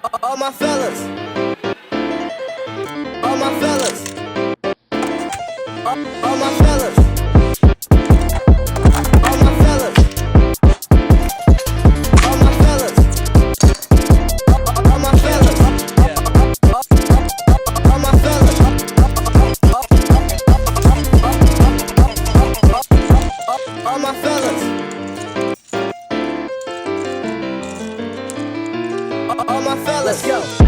All my fellas, all my fellas, all my fellas, all my fellas, all my fellas, all my fellas, all my fellas, all my fellas, all my fellas, let's go.